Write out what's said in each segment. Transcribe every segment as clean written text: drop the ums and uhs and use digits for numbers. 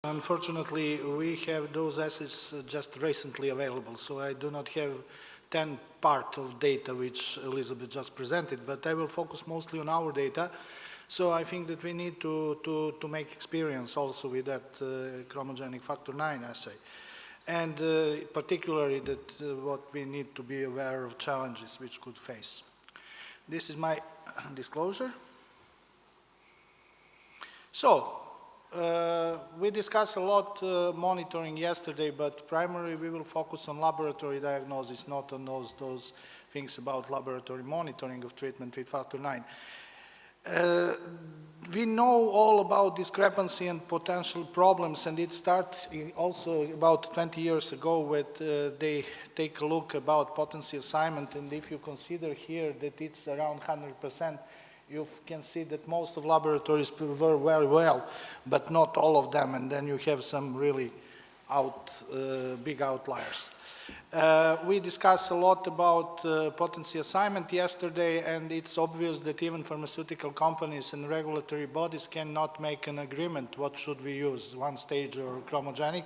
Unfortunately, we have those assays just recently available, so I do not have 10 part of data which Elizabeth just presented, but I will focus mostly on our data. So I think that we need to make experience also with that chromogenic factor IX assay. And particularly that what we need to be aware of challenges which could face. This is my disclosure. So, we discussed a lot monitoring yesterday, but primarily we will focus on laboratory diagnosis, not on those things about laboratory monitoring of treatment with factor IX. We know all about discrepancy and potential problems, and it started also about 20 years ago when they take a look about potency assignment, and if you consider here that it's around 100%, you can see that most of laboratories were very well, but not all of them, and then you have some really big outliers. We discussed a lot about potency assignment yesterday, and it's obvious that even pharmaceutical companies and regulatory bodies cannot make an agreement what should we use, one stage or chromogenic,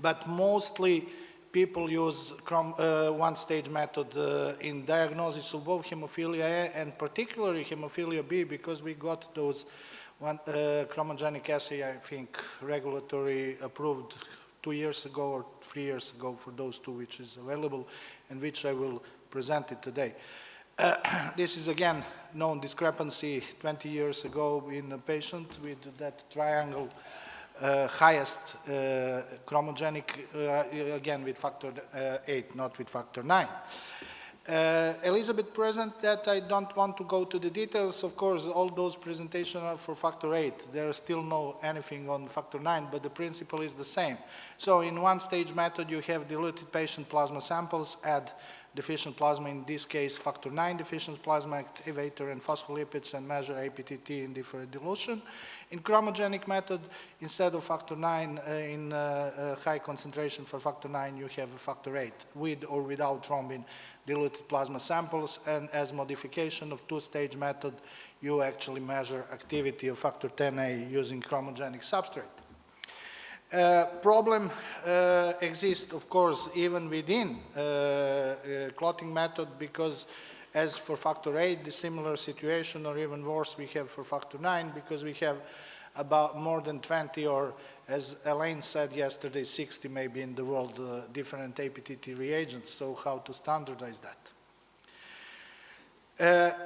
but mostly people use one-stage method in diagnosis of both hemophilia A and particularly hemophilia B, because we got those chromogenic assay, I think, regulatory approved 2 years ago or 3 years ago for those two, which is available and which I will present it today. This is again known discrepancy 20 years ago in a patient with that triangle highest chromogenic, again with factor 8, not with factor 9. Elizabeth present that. I don't want to go to the details. Of course, all those presentations are for factor 8. There is still no anything on factor 9, but the principle is the same. So in one-stage method, you have diluted patient plasma samples, add deficient plasma, in this case factor 9 deficient plasma activator and phospholipids, and measure APTT in different dilution. In chromogenic method, instead of factor 9 in high concentration for factor 9, you have a factor 8 with or without thrombin diluted plasma samples, and as modification of two-stage method, you actually measure activity of factor 10A using chromogenic substrate. Problem exists, of course, even within clotting method, because as for factor 8, the similar situation, or even worse, we have for factor 9, because we have about more than 20, or as Elaine said yesterday, 60 maybe in the world, different APTT reagents, so how to standardize that?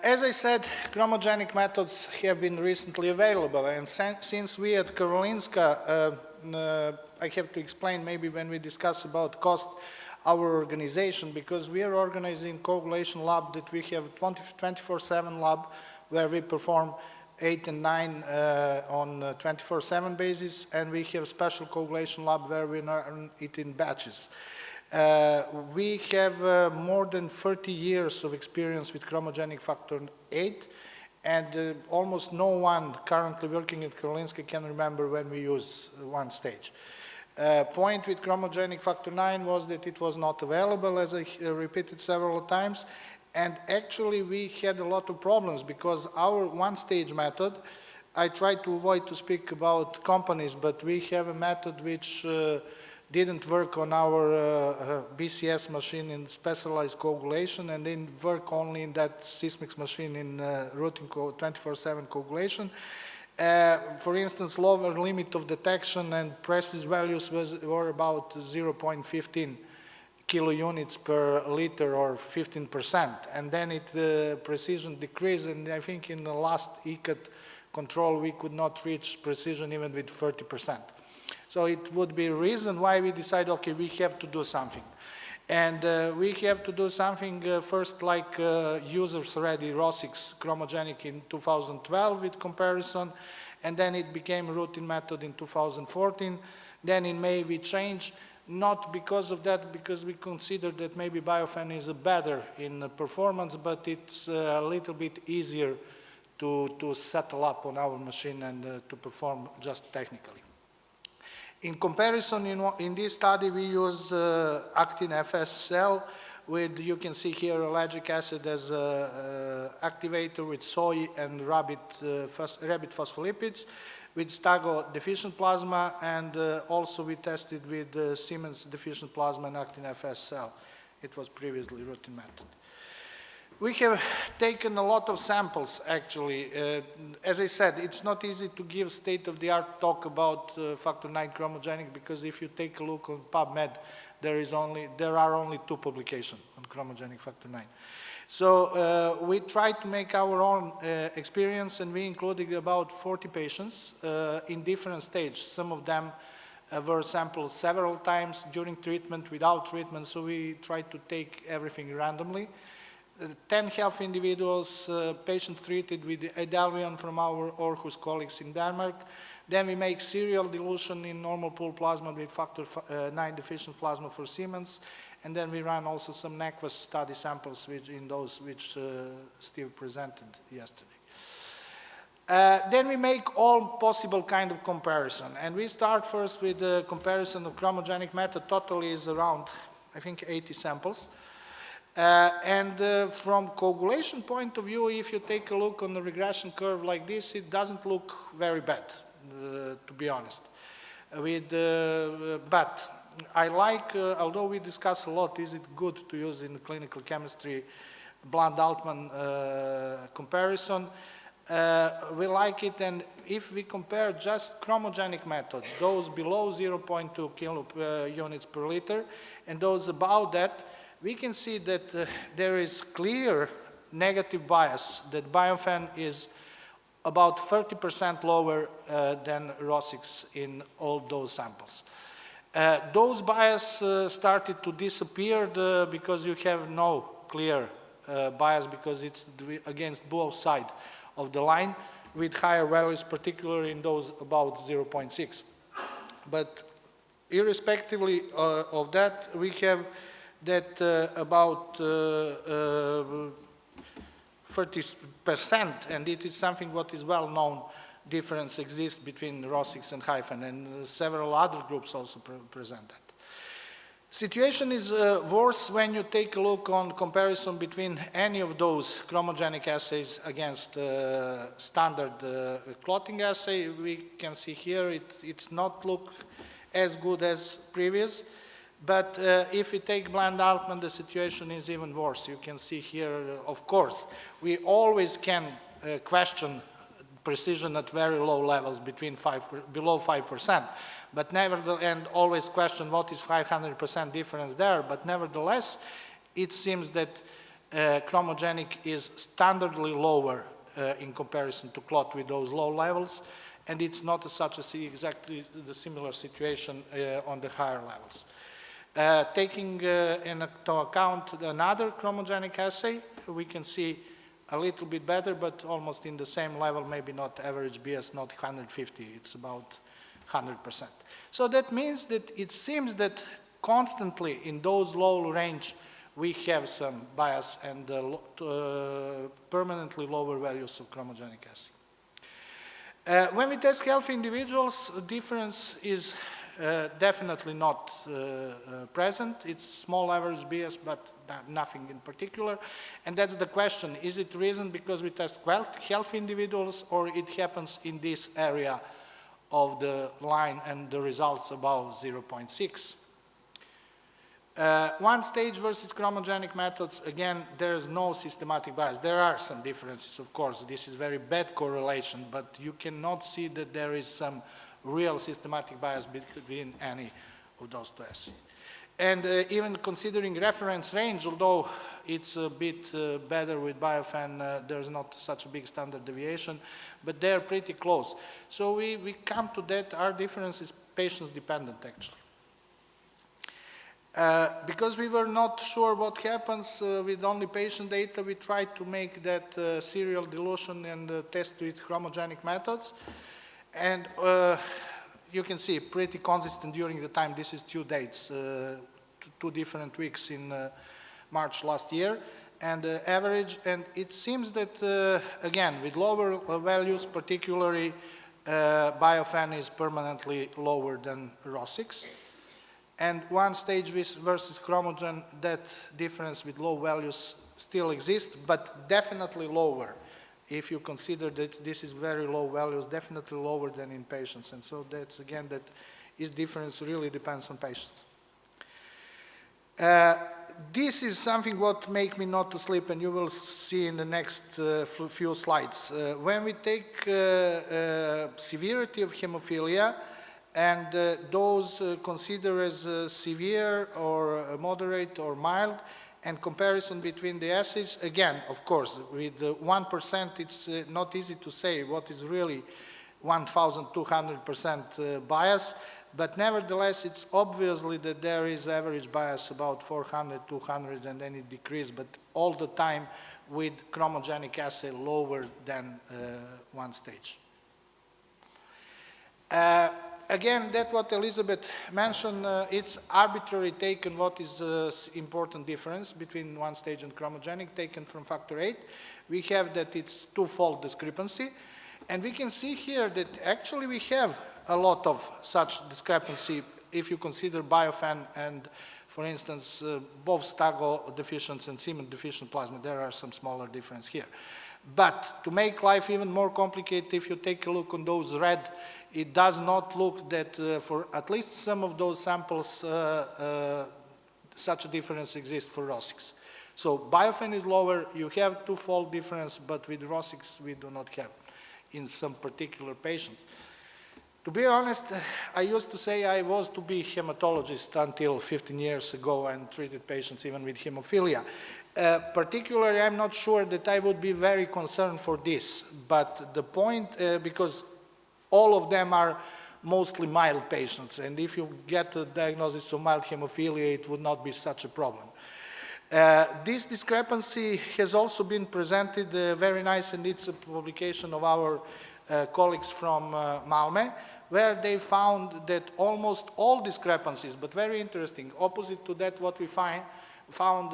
As I said, chromogenic methods have been recently available, and since we at Karolinska, I have to explain maybe when we discuss about cost, our organization, because we are organizing coagulation lab that we have 24/7 lab where we perform 8 and 9 on 24/7 basis, and we have special coagulation lab where we run it in batches. We have more than 30 years of experience with chromogenic factor 8, and almost no one currently working at Karolinska can remember when we use one stage. Point with chromogenic factor 9 was that it was not available, as I repeated several times, and actually we had a lot of problems because our one-stage method, I try to avoid to speak about companies, but we have a method which didn't work on our BCS machine in specialized coagulation, and didn't work only in that Sysmex machine in routine 24/7 coagulation. For instance, lower limit of detection and precise values were about 0.15 kilo units per liter, or 15%, and then precision decreased, and I think in the last ECAT control we could not reach precision even with 30%. So it would be a reason why we decide, okay, we have to do something. And we have to do something first, like users already ROSIX chromogenic in 2012 with comparison, and then it became routine method in 2014. Then in May we changed, not because of that, because we considered that maybe Biofen is better in performance, but it's a little bit easier to settle up on our machine and to perform just technically. In comparison, in this study, we use actin FSL with, you can see here, ellagic acid as activator with soy and rabbit phospholipids. with Stago deficient plasma, and also we tested with Siemens deficient plasma and actin-FS cell. It was previously routine method. We have taken a lot of samples, actually. As I said, it's not easy to give state-of-the-art talk about factor IX chromogenic, because if you take a look on PubMed, there are only 2 publications on chromogenic factor IX. So we tried to make our own experience, and we included about 40 patients in different stages. Some of them were sampled several times during treatment, without treatment, so we tried to take everything randomly. 10 healthy individuals, patients treated with Idelvion from our Aarhus colleagues in Denmark. Then we make serial dilution in normal pool plasma with factor IX deficient plasma for Siemens. And then we ran also some NECVAS study samples in those which Steve presented yesterday. Then we make all possible kind of comparison. And we start first with the comparison of chromogenic method. Totally is around, I think, 80 samples. From coagulation point of view, if you take a look on the regression curve like this, it doesn't look very bad, to be honest. But I like, although we discuss a lot, is it good to use in clinical chemistry Bland-Altman comparison? We like it, and if we compare just chromogenic method, those below 0.2 kilo units per liter, and those above that, we can see that there is clear negative bias, that Biofen is about 30% lower than Rosix in all those samples. Those bias started to disappear because you have no clear bias, because it's against both sides of the line with higher values, particularly in those about 0.6. But irrespectively of that, we have that about 30%, and it is something what is well known, difference exists between Rosix and Hyphen, and several other groups also present that. Situation is worse when you take a look on comparison between any of those chromogenic assays against standard clotting assay. We can see here it's not look as good as previous. But if we take Bland-Altman, the situation is even worse. You can see here, of course, we always can question precision at very low levels, below 5%, but nevertheless, and always question what is 500% difference there. But nevertheless, it seems that chromogenic is standardly lower in comparison to clot with those low levels, and it's not such exactly the similar situation on the higher levels. Taking into account another chromogenic assay, we can see a little bit better, but almost in the same level, maybe not average BS, not 150, it's about 100%. So that means that it seems that constantly in those low range, we have some bias and permanently lower values of chromogenic assay. When we test healthy individuals, the difference is definitely not present. It's small average BS, but nothing in particular. And that's the question. Is it reason because we test healthy individuals, or it happens in this area of the line and the results above 0.6? One stage versus chromogenic methods, again, there is no systematic bias. There are some differences, of course. This is very bad correlation, but you cannot see that there is some real systematic bias between any of those two assays. And even considering reference range, although it's a bit better with Biofen, there's not such a big standard deviation, but they're pretty close. So we come to that, our difference is patients dependent actually. Because we were not sure what happens with only patient data, we tried to make that serial dilution and test with chromogenic methods. And you can see pretty consistent during the time. This is 2 dates, 2 different weeks in March last year, and average. And it seems that, again, with lower values, particularly Biofen is permanently lower than Rosix. And one stage versus chromogen, that difference with low values still exists, but definitely lower if you consider that this is very low values, definitely lower than in patients. And so that's, again, that is difference really depends on patients. This is something what make me not to sleep, and you will see in the next few slides. When we take severity of hemophilia, and those considered as severe or moderate or mild, and comparison between the assays, again, of course, with 1%, it's not easy to say what is really 1,200% bias, but nevertheless, it's obviously that there is average bias about 400, 200, and then it decreases, but all the time with chromogenic assay lower than one stage. Again, that's what Elizabeth mentioned. It's arbitrary taken what is important difference between one stage and chromogenic taken from factor VIII. We have that it's twofold discrepancy. And we can see here that actually we have a lot of such discrepancy if you consider biofen and, for instance, both Stago deficient and Semen deficient plasma. There are some smaller difference here. But to make life even more complicated, if you take a look on those red, it does not look that for at least some of those samples such a difference exists for RO6. So biofen is lower, you have twofold difference, but with RO6 we do not have in some particular patients. To be honest, I used to say I was to be hematologist until 15 years ago and treated patients even with hemophilia. Particularly, I'm not sure that I would be very concerned for this, but the point, because all of them are mostly mild patients, and if you get a diagnosis of mild hemophilia, it would not be such a problem. This discrepancy has also been presented very nice, and it's a publication of our colleagues from Malmö, where they found that almost all discrepancies, but very interesting, opposite to that what we found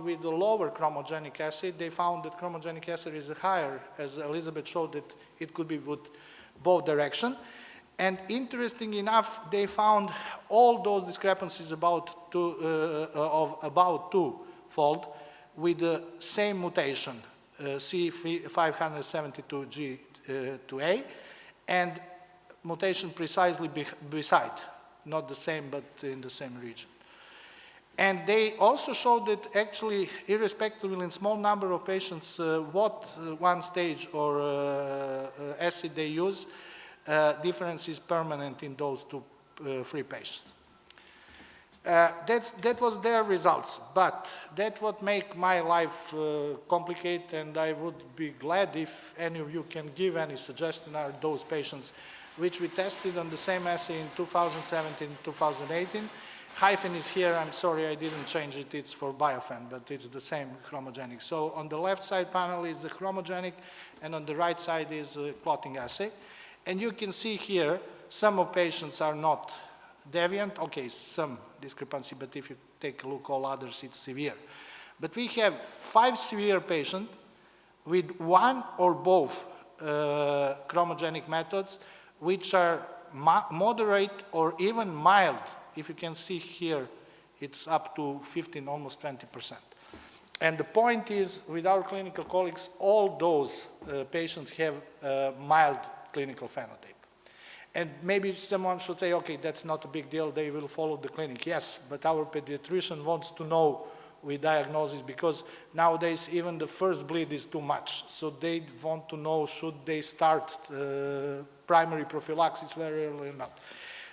with the lower chromogenic assay, they found that chromogenic assay is higher, as Elizabeth showed that it could be with both direction. And interesting enough, they found all those discrepancies about twofold with the same mutation, C572G2A, and mutation precisely beside, not the same, but in the same region. And they also showed that actually, irrespective in small number of patients, what one stage or assay they use, difference is permanent in those three patients. That was their results, but that would make my life complicated, and I would be glad if any of you can give any suggestion on those patients which we tested on the same assay in 2017, 2018. Hyphen is here, I'm sorry I didn't change it, it's for biofen, but it's the same chromogenic. So on the left side panel is the chromogenic, and on the right side is a clotting assay. And you can see here, some of patients are not deviant, okay, some discrepancy, but if you take a look, all others, it's severe. But we have 5 severe patients with one or both chromogenic methods, which are moderate or even mild. If you can see here, it's up to 15, almost 20%. And the point is, with our clinical colleagues, all those patients have mild clinical phenotype. And maybe someone should say, okay, that's not a big deal, they will follow the clinic. Yes, but our pediatrician wants to know with diagnosis, because nowadays even the first bleed is too much. So they want to know, should they start primary prophylaxis very early or not.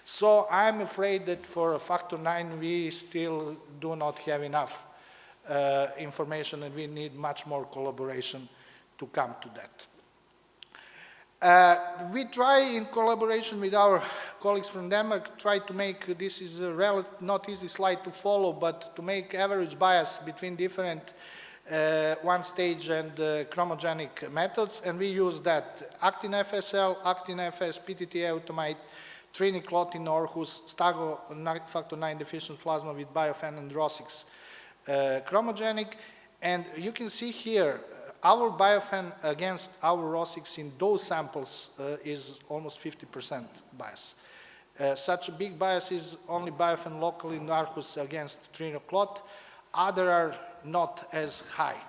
So I'm afraid that for a factor IX, we still do not have enough information, and we need much more collaboration to come to that. We try, in collaboration with our colleagues from Denmark, try to make, this is a not easy slide to follow, but to make average bias between different one stage and chromogenic methods, and we use that Actin-FSL, Actin-FS, PTTA automate, Trini-clotting, Orhus, Stago factor IX deficient plasma with biofen and RO6 chromogenic. And you can see here, our biofen against our RO6 in those samples is almost 50% bias. Such a big bias is only biofen locally in Arhus against Trini-clot. Other are not as high.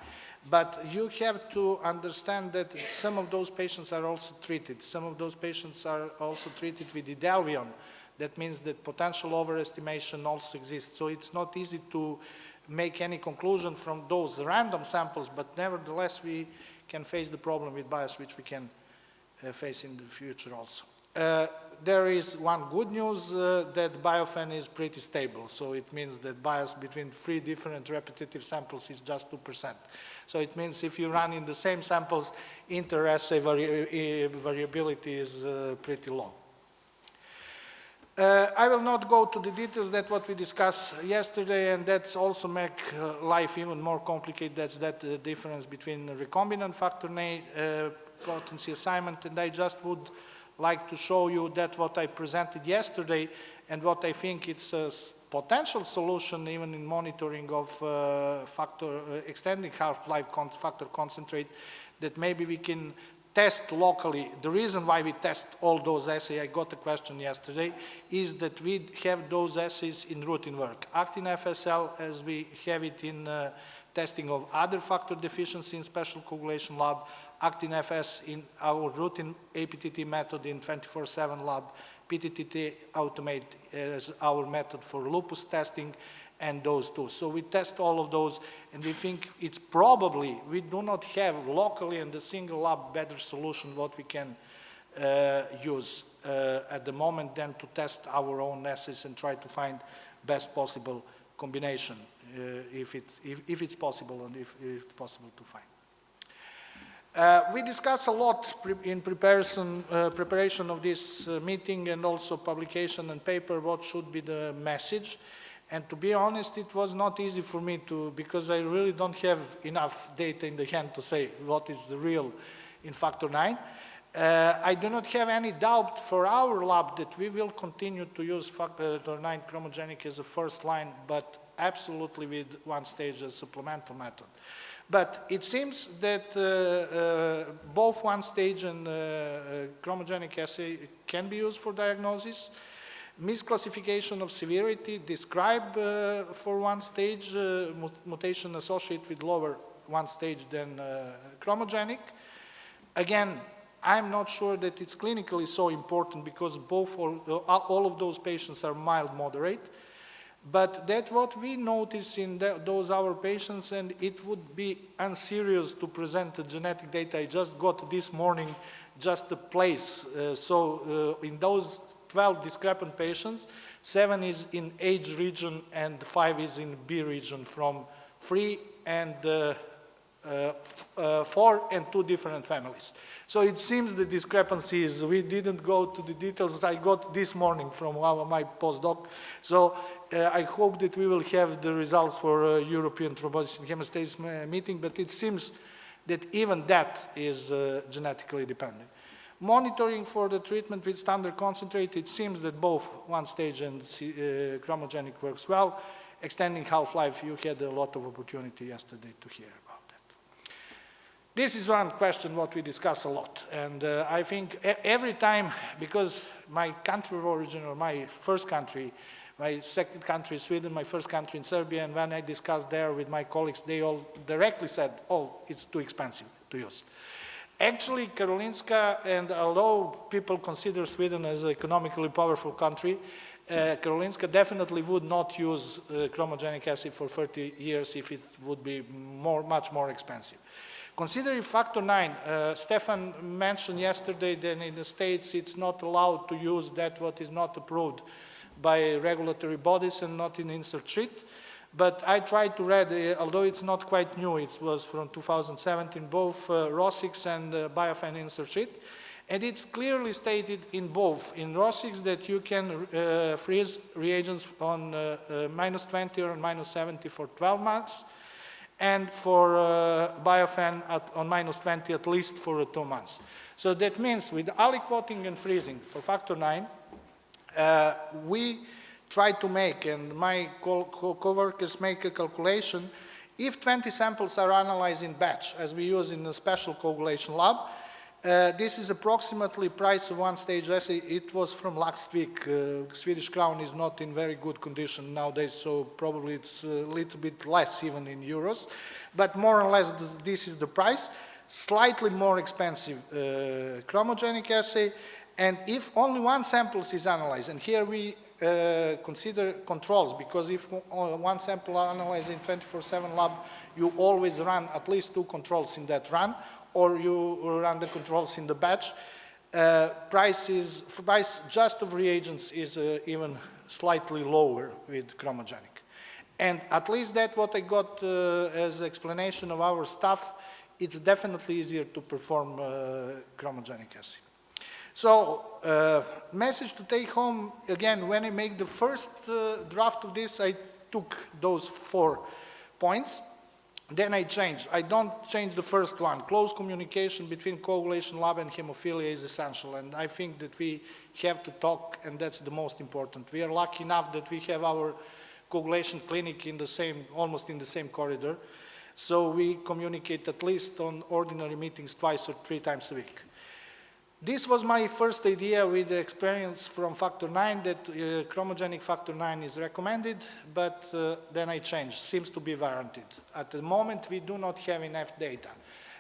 But you have to understand that some of those patients are also treated. Some of those patients are also treated with Idelvion. That means that potential overestimation also exists. So it's not easy to make any conclusion from those random samples, but nevertheless we can face the problem with bias, which we can face in the future also. There is one good news that biofen is pretty stable. So it means that bias between 3 different repetitive samples is just 2%. So it means if you run in the same samples, inter-assay variability is pretty low. I will not go to the details that what we discussed yesterday, and that's also make life even more complicated. That's the difference between recombinant factor IX potency assignment, and I just would like to show you that what I presented yesterday and what I think it's a potential solution even in monitoring of extending half-life factor concentrate, that maybe we can test locally. The reason why we test all those assays, I got a question yesterday, is that we have those assays in routine work. Actin FSL, as we have it in testing of other factor deficiency in special coagulation lab, Actin FS in our routine APTT method in 24/7 lab, PTTT automate as our method for lupus testing, and those two. So we test all of those, and we think it's probably, we do not have locally in the single lab better solution what we can use at the moment than to test our own assays and try to find best possible combination if it's possible and if it's possible to find. We discussed a lot in preparation of this meeting and also publication and paper what should be the message. And to be honest, it was not easy for me because I really don't have enough data in the hand to say what is the real in factor IX. I do not have any doubt for our lab that we will continue to use factor IX chromogenic as a first line, but absolutely with one stage as supplemental method. But it seems that both one stage and chromogenic assay can be used for diagnosis. Misclassification of severity described for one stage, mutation associated with lower one stage than chromogenic. Again, I'm not sure that it's clinically so important because all of those patients are mild moderate. But that's what we notice in those our patients, and it would be unserious to present the genetic data I just got this morning, just the place. So in those 12 discrepant patients, 7 is in age region and 5 is in B region from 3 and 4 and 2 different families. So it seems the discrepancies, we didn't go to the details I got this morning from my postdoc. So I hope that we will have the results for European thrombosis and hemostasis meeting, but it seems that even that is genetically dependent. Monitoring for the treatment with standard concentrate, it seems that both one stage and chromogenic works well. Extending half-life, you had a lot of opportunity yesterday to hear about that. This is one question what we discuss a lot, and I think every time, because my country of origin or my first country, my second country is Sweden, my first country in Serbia, and when I discussed there with my colleagues, they all directly said, oh, it's too expensive to use. Actually, Karolinska, and although people consider Sweden as an economically powerful country, Karolinska definitely would not use chromogenic assay for 30 years if it would be much more expensive. Considering factor IX, Stefan mentioned yesterday that in the States it's not allowed to use that what is not approved by regulatory bodies and not in insert sheet. But I tried to read, although it's not quite new, it was from 2017, both ROS6 and biofen insert sheet. And it's clearly stated in both, in ROS6 that you can freeze reagents on -20 or -70 for 12 months, and for biofen on -20 at least for 2 months. So that means with aliquoting and freezing for factor IX, we try to make, and my co-workers make a calculation, if 20 samples are analyzed in batch, as we use in a special coagulation lab, This is approximately price of one-stage assay. It was from last week. Swedish crown is not in very good condition nowadays, so probably it's a little bit less even in euros. But more or less, this is the price. Slightly more expensive chromogenic assay. And if only one sample is analyzed, and here we consider controls, because if one sample analyzed in 24/7 lab, you always run at least 2 controls in that run, or you run the controls in the batch. Price just of reagents is even slightly lower with chromogenic. And at least that's what I got as explanation of our staff. It's definitely easier to perform chromogenic assay. So, message to take home, again, when I make the first draft of this, I took those 4 points. Then I changed. I don't change the first one. Close communication between coagulation lab and hemophilia is essential, and I think that we have to talk, and that's the most important. We are lucky enough that we have our coagulation clinic in the same, almost in the same corridor, so we communicate at least on ordinary meetings 2 or 3 times a week. This was my first idea with the experience from factor IX, that chromogenic factor IX is recommended, but then I changed, seems to be warranted. At the moment, we do not have enough data.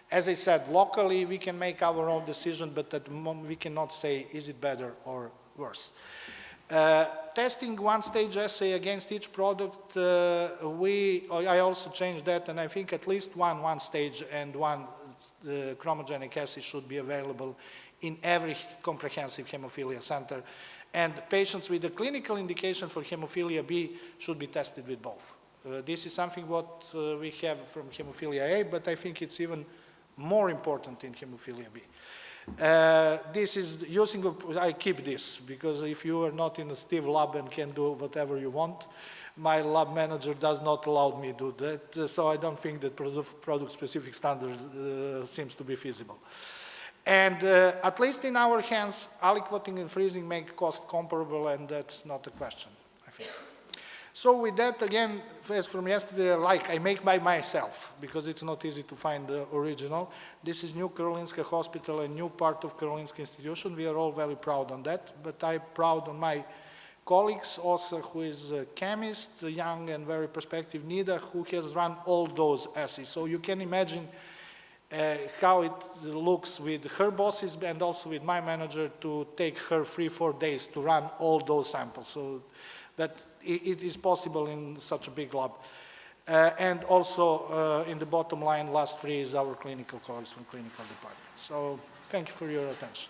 As I said, locally, we can make our own decision, but at the moment, we cannot say, is it better or worse? Testing one-stage assay against each product, I also changed that, and I think at least one stage and one chromogenic assay should be available in every comprehensive hemophilia center. And patients with a clinical indication for hemophilia B should be tested with both. This is something what we have from hemophilia A, but I think it's even more important in hemophilia B. This is using, I keep this, because if you are not in a Steve lab and can do whatever you want, my lab manager does not allow me to do that, so I don't think that product-specific standard seems to be feasible. And at least in our hands, aliquoting and freezing make cost comparable, and that's not a question, I think. So with that, again, as from yesterday, I make by myself, because it's not easy to find the original. This is New Karolinska Hospital, a new part of Karolinska Institution. We are all very proud on that, but I'm proud on my colleagues, also who is a chemist, young and very prospective, Nida, who has run all those assays. So you can imagine how it looks with her bosses and also with my manager to take her 3-4 days to run all those samples. So that it is possible in such a big lab. And also in the bottom line, last 3 is our clinical colleagues from clinical department. So thank you for your attention.